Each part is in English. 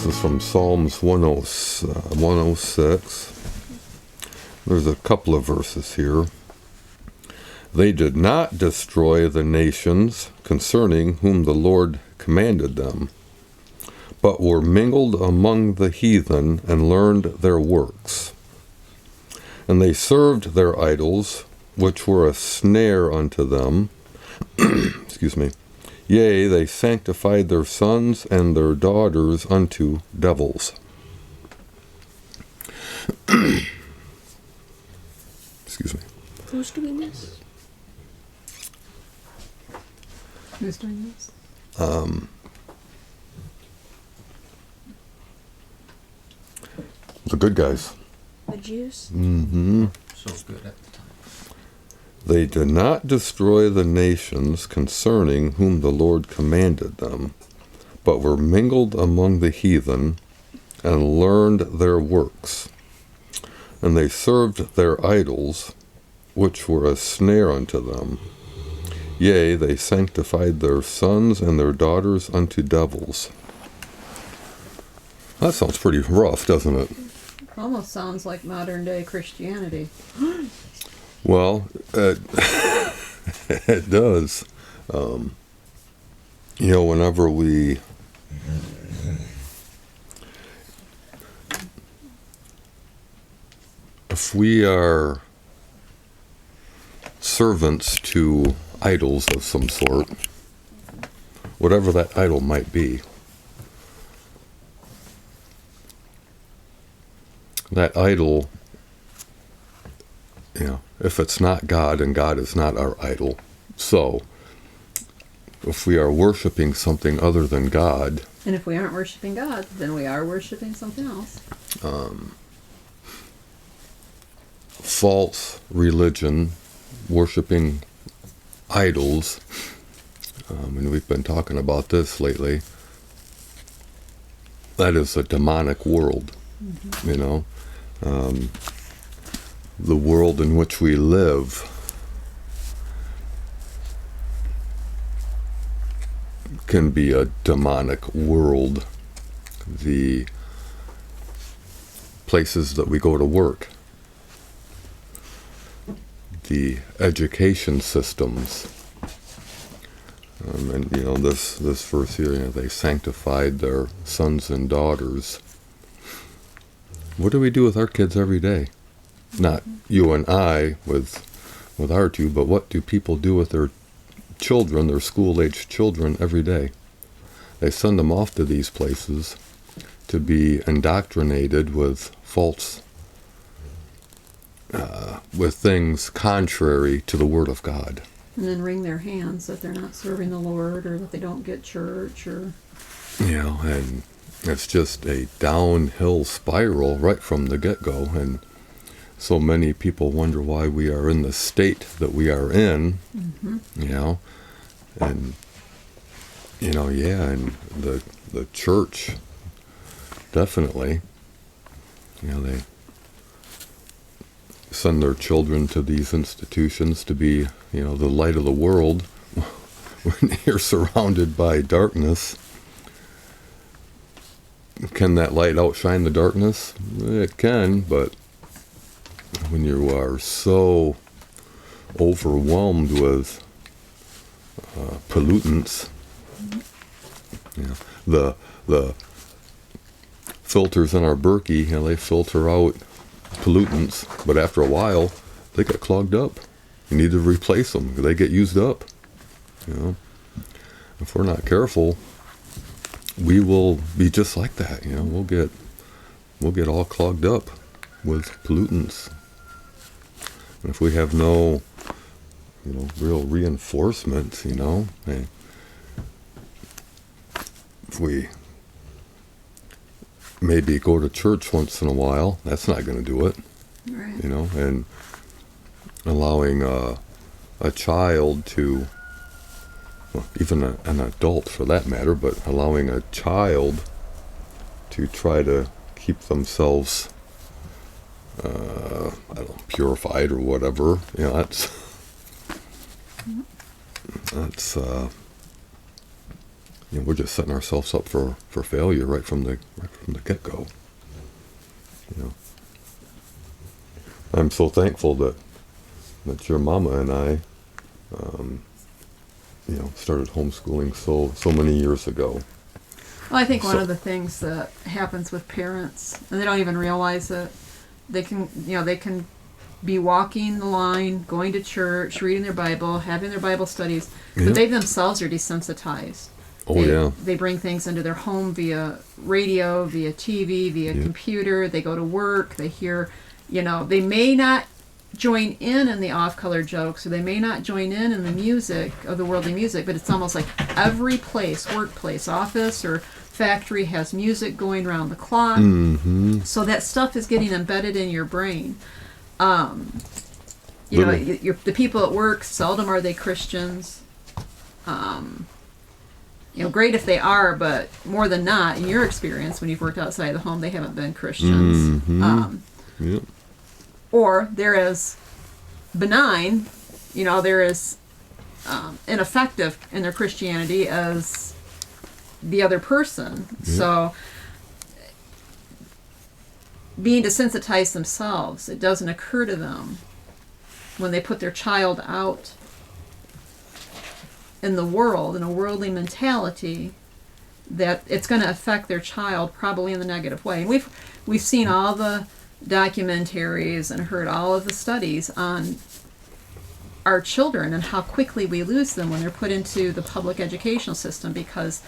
This is from Psalms 106. There's a couple of verses here. They did not destroy the nations concerning whom the Lord commanded them, but were mingled among the heathen and learned their works. And they served their idols, which were a snare unto them. Excuse me. Yea, they sanctified their sons and their daughters unto devils. Excuse me. Who's doing this? Who's doing this? The good guys. The Jews? Mm-hmm. So good at the time. They did not destroy the nations concerning whom the Lord commanded them, but were mingled among the heathen and learned their works. And they served their idols, which were a snare unto them. Yea, they sanctified their sons and their daughters unto devils. That sounds pretty rough, doesn't it? Almost sounds like modern day Christianity. Well, it does. Whenever if we are servants to idols of some sort, whatever that idol might be, that idol, if it's not God, and God is not our idol. So, if we are worshiping something other than God... And if we aren't worshiping God, then we are worshiping something else. False religion, worshiping idols, and we've been talking about this lately, that is a demonic world, the world in which we live can be a demonic world. The places that we go to work, the education systems, and this verse here, they sanctified their sons and daughters. What do we do with our kids every day? Not you and I with our two, but what do people do with their children, their school-aged children, every day? They send them off to these places to be indoctrinated with false, with things contrary to the Word of God. And then wring their hands that they're not serving the Lord, or that they don't get church, or... And it's just a downhill spiral right from the get-go, and so many people wonder why we are in the state that we are in, and and the church, definitely, they send their children to these institutions to be, the light of the world when you're surrounded by darkness. Can that light outshine the darkness? It can, but when you are so overwhelmed with pollutants, the filters in our Berkey, they filter out pollutants, but after a while they get clogged up. You need to replace them. They get used up. If we're not careful, we will be just like that. We'll get all clogged up with pollutants. And if we have no, real reinforcement, if we maybe go to church once in a while, that's not going to do it. Right. And allowing a child to, well, even an adult for that matter, but allowing a child to try to keep themselves, purified or whatever, we're just setting ourselves up for failure right from the get-go. I'm so thankful that your mama and I, started homeschooling so many years ago. Well, I think one of the things that happens with parents, and they don't even realize it, they can be walking the line, going to church, reading their Bible, having their Bible studies, but they themselves are desensitized. They bring things into their home via radio, via TV, via computer. They go to work. They hear, they may not join in the off-color jokes, or they may not join in the music of the worldly music, but it's almost like every place, workplace, office, or factory has music going around the clock. Mm-hmm. So that stuff is getting embedded in your brain. The people at work, seldom are they Christians. Great if they are, but more than not, in your experience, when you've worked outside the home, they haven't been Christians. Mm-hmm. Or they're as benign, they're as ineffective in their Christianity as the other person. Yeah. So being desensitized themselves, it doesn't occur to them when they put their child out in the world, in a worldly mentality, that it's going to affect their child probably in the negative way. And we've seen all the documentaries and heard all of the studies on our children and how quickly we lose them when they're put into the public educational system, because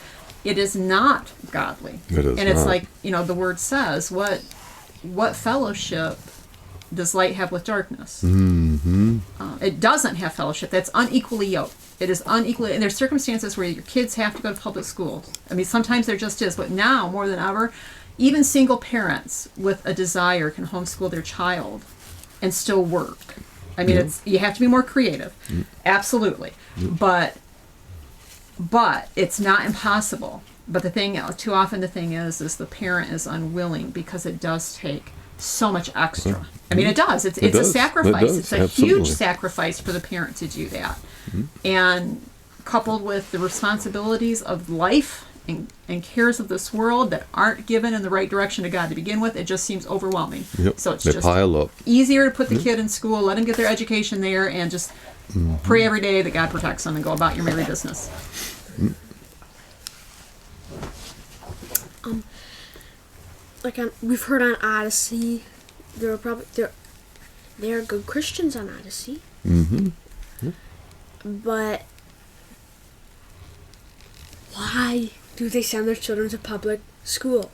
it is not godly. It is and it's not. Like, the word says, what fellowship does light have with darkness? Mm-hmm. It doesn't have fellowship. That's unequally yoked. It is unequally, and there's circumstances where your kids have to go to public schools. I mean, sometimes there just is, but now more than ever, even single parents with a desire can homeschool their child and still work. I mean, you have to be more creative, absolutely, but it's not impossible. But the thing, too often the thing is the parent is unwilling, because it does take so much extra. I mean, it does. It's a sacrifice. It's a Absolutely. huge sacrifice for the parent to do that. And coupled with the responsibilities of life and cares of this world that aren't given in the right direction to God to begin with, it just seems overwhelming. Yep. So it's they just pile up. easier to put the kid in school, let them get their education there, and just pray every day that God protects them and go about your merry business. We've heard on Odyssey, there are good Christians on Odyssey. Mm-hmm. But why do they send their children to public school?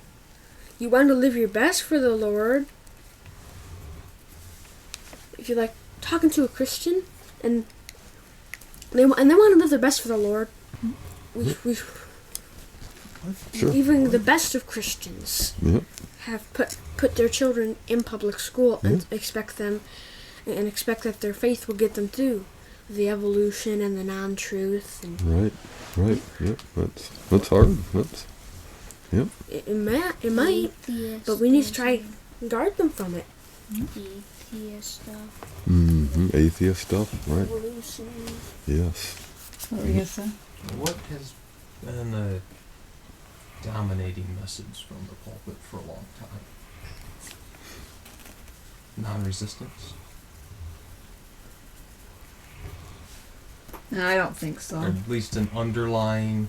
You want to live your best for the Lord. If you're talking to a Christian and they want to live their best for the Lord, Sure. Even the best of Christians have put their children in public school and expect that their faith will get them through the evolution and the non-truth. And Right. Yep. That's hard. It might, but we need to try and guard them from it. Atheist stuff. Atheist stuff. Right. Evolution. Yes. What were you going to say? What has been the dominating message from the pulpit for a long time? Non-resistance? No, I don't think so. Or at least an underlying,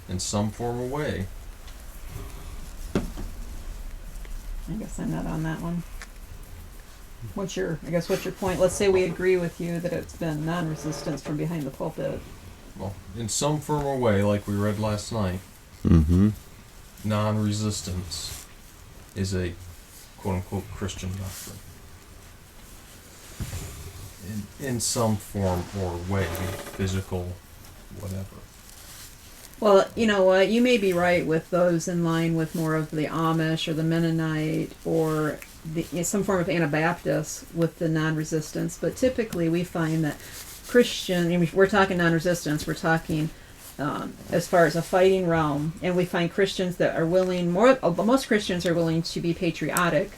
in some form or way. I guess I'm not on that one. What's your point? Let's say we agree with you that it's been non-resistance from behind the pulpit. Well, in some form or way, like we read last night, non-resistance is a quote-unquote Christian doctrine. In some form or way, physical, whatever. Well, you know what? You may be right with those in line with more of the Amish or the Mennonite or some form of Anabaptist with the non-resistance, but typically we find that Christian, we're talking non-resistance, we're talking as far as a fighting realm, and we find Christians that are willing, most Christians are willing to be patriotic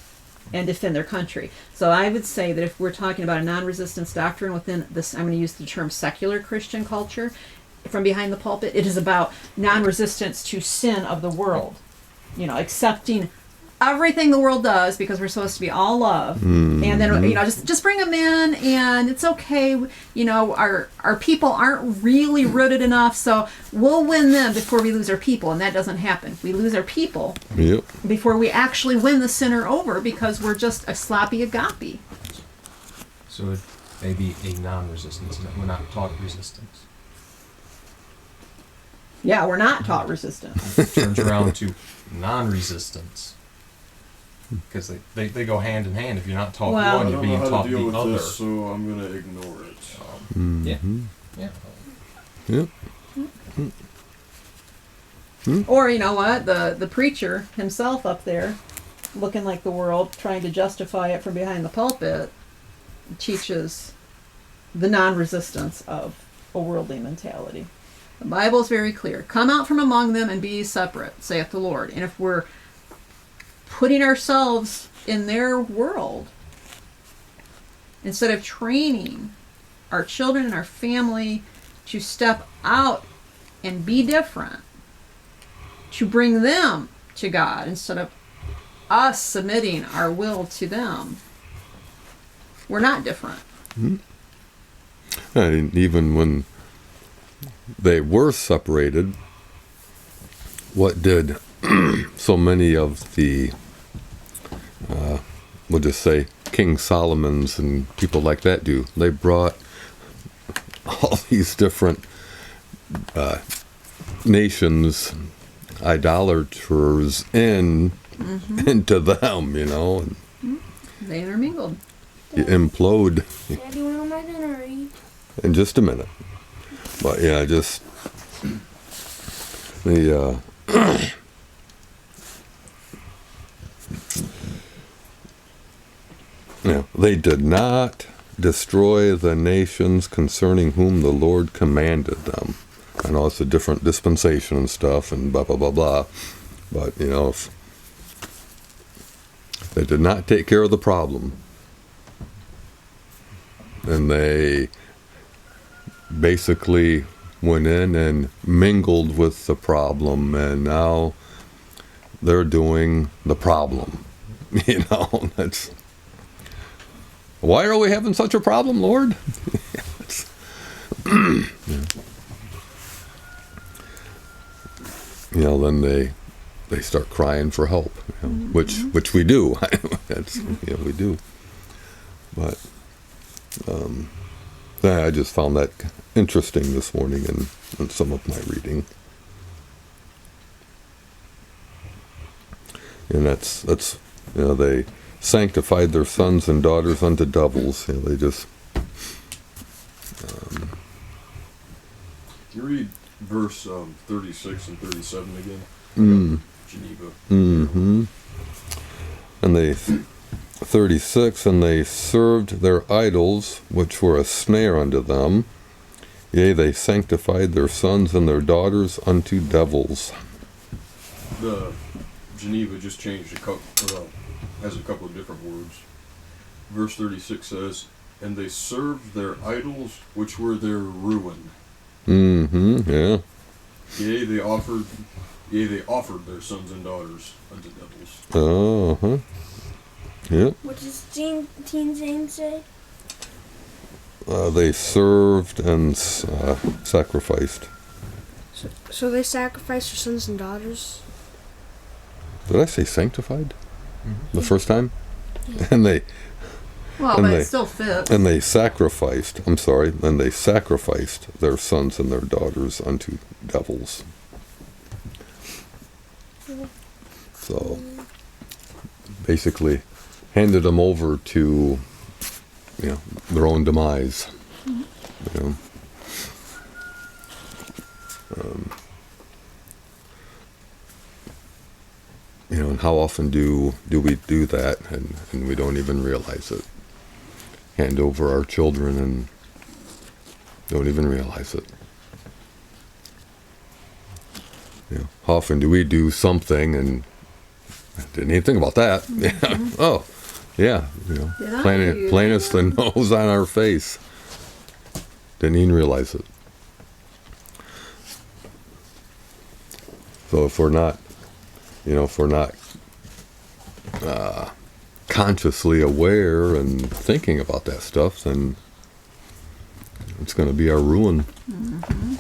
and defend their country. So I would say that if we're talking about a non-resistance doctrine within this, I'm going to use the term secular Christian culture, from behind the pulpit. It is about non-resistance to sin of the world. Accepting everything the world does because we're supposed to be all love. And then, just bring them in and it's okay. Our people aren't really rooted enough, so we'll win them before we lose our people. And that doesn't happen. We lose our people before we actually win the sinner over because we're just a sloppy agape. So it may be a non-resistance, and we're not taught resistance. Yeah, we're not taught resistance. It turns around to non-resistance. Because they go hand in hand. If you're not taught Well, one, you're being taught I don't know how to deal with the other. this, so I'm going to ignore it. Yeah. Or you know what? The preacher himself up there, looking like the world, trying to justify it from behind the pulpit, teaches the non-resistance of a worldly mentality. The Bible is very clear. Come out from among them and be ye separate, saith the Lord. And if we're putting ourselves in their world, instead of training our children and our family to step out and be different, to bring them to God instead of us submitting our will to them, we're not different. And even when they were separated, what did so many of the, we'll just say, King Solomon's and people like that do? They brought all these different nations, idolaters into them, and They intermingled. you implode Daddy, when am I gonna read? in just a minute. But yeah, just the they did not destroy the nations concerning whom the Lord commanded them. I know it's a different dispensation and stuff and blah blah blah blah, but if they did not take care of the problem, and they basically went in and mingled with the problem, and now they're doing the problem. That's why are we having such a problem, Lord? Then they start crying for help, which we do. That's we do. But I just found that interesting this morning in some of my reading. And that's they sanctified their sons and daughters unto devils. They just Can you read verse 36 and 37 again? Geneva. And they 36, and they served their idols, which were a snare unto them. Yea, they sanctified their sons and their daughters unto devils. The Geneva just changed has a couple of different words. Verse 36 says, and they served their idols, which were their ruin. Yeah. Yea, they offered their sons and daughters unto devils. Yep. What does Teen James say? They served and sacrificed. So they sacrificed their sons and daughters? Did I say sanctified the first time? And they Well, but it still fits. and they sacrificed. I'm sorry. And they sacrificed their sons and their daughters unto devils. So basically, handed them over to their own demise. And how often do we do that and we don't even realize it? Hand over our children and don't even realize it. How often do we do something and didn't even think about that? Oh, yeah. Plain as the nose on our face. Didn't even realize it. So if we're not, consciously aware and thinking about that stuff, then it's going to be our ruin. Mm-hmm.